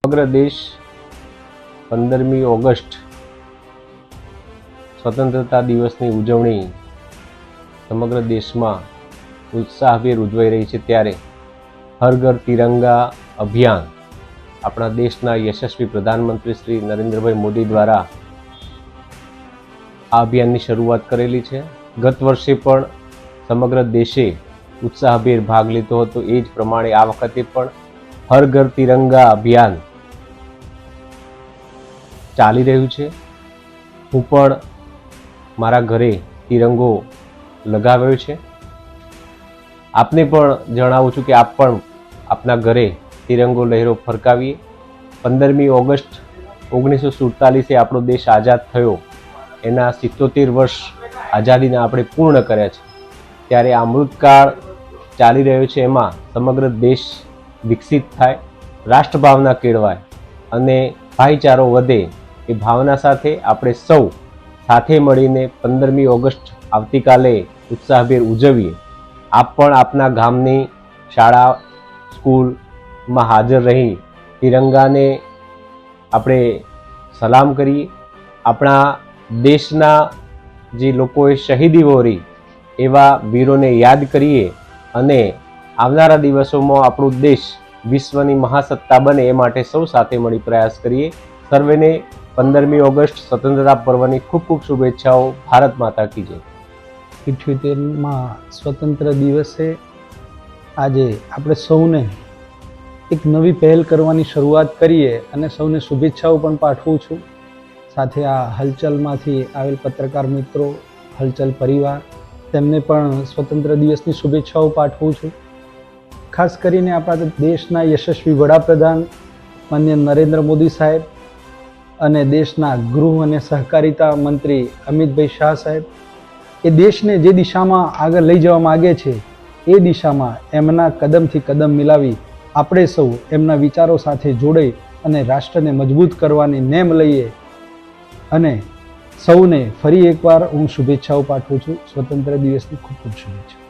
સમગ્ર દેશ 15મી ઓગસ્ટ સ્વતંત્રતા દિવસની ઉજવણી સમગ્ર દેશમાં ઉત્સાહભેર ઉજવાઈ રહી છે ત્યારે હર ઘર તિરંગા અભિયાન આપણા દેશના યશસ્વી પ્રધાનમંત્રી શ્રી નરેન્દ્રભાઈ મોદી દ્વારા આ અભિયાનની શરૂઆત કરેલી છે। ગત વર્ષે પણ સમગ્ર દેશે ઉત્સાહભેર ભાગ લીધો હતો। એ જ પ્રમાણે આ વખતે પણ હર ઘર તિરંગા અભિયાન ચાલી રહ્યું છે। હું પણ મારા ઘરે તિરંગો લગાવ્યો છે। આપને પણ જણાવું છું કે આપ પણ આપના ઘરે તિરંગો લહેરો ફરકાવીએ। 15મી ઓગસ્ટ 1947 આપણો દેશ આઝાદ થયો, એના 77 વર્ષ આઝાદીના આપણે પૂર્ણ કર્યા છે। ત્યારે અમૃતકાળ ચાલી રહ્યો છે, એમાં સમગ્ર દેશ વિકસિત થાય, રાષ્ટ્રભાવના કેળવાય અને ભાઈચારો વધે, એ ભાવના સાથે આપણે સૌ સાથે મળીને 15મી ઓગસ્ટ આવતીકાલે ઉત્સાહભેર ઉજવીએ। આપ પણ આપના ગામની શાળા સ્કૂલમાં હાજર રહી તિરંગાને આપણે સલામ કરીએ। આપણા દેશના જે લોકોએ શહીદી વહોરી એવા વીરોને યાદ કરીએ અને આવનારા દિવસોમાં આપણો દેશ વિશ્વની મહાસત્તા બને એ માટે સૌ સાથે મળી પ્રયાસ કરીએ। સર્વેને 15મી ઓગસ્ટ સ્વતંત્રતા પર્વની ખૂબ ખૂબ શુભેચ્છાઓ। ભારત માતા કી જય। 78માં સ્વતંત્ર દિવસે આજે આપણે સૌને એક નવી પહેલ કરવાની શરૂઆત કરીએ અને સૌને શુભેચ્છાઓ પણ પાઠવું છું। સાથે આ હલચલમાંથી આવેલ પત્રકાર મિત્રો, હલચલ પરિવાર, તેમને પણ સ્વતંત્ર દિવસની શુભેચ્છાઓ પાઠવું છું। ખાસ કરીને આપણા દેશના યશસ્વી વડાપ્રધાન માનનીય નરેન્દ્ર મોદી સાહેબ અને દેશના ગૃહ અને સહકારિતા મંત્રી અમિતભાઈ શાહ સાહેબ એ દેશને જે દિશામાં આગળ લઈ જવા માગે છે એ દિશામાં એમના કદમથી કદમ મિલાવી આપણે સૌ એમના વિચારો સાથે જોડાઈ અને રાષ્ટ્રને મજબૂત કરવાની નેમ લઈએ અને સૌને ફરી એકવાર હું શુભેચ્છાઓ પાઠવું છું। સ્વતંત્ર દિવસની ખૂબ ખૂબ શુભેચ્છાઓ।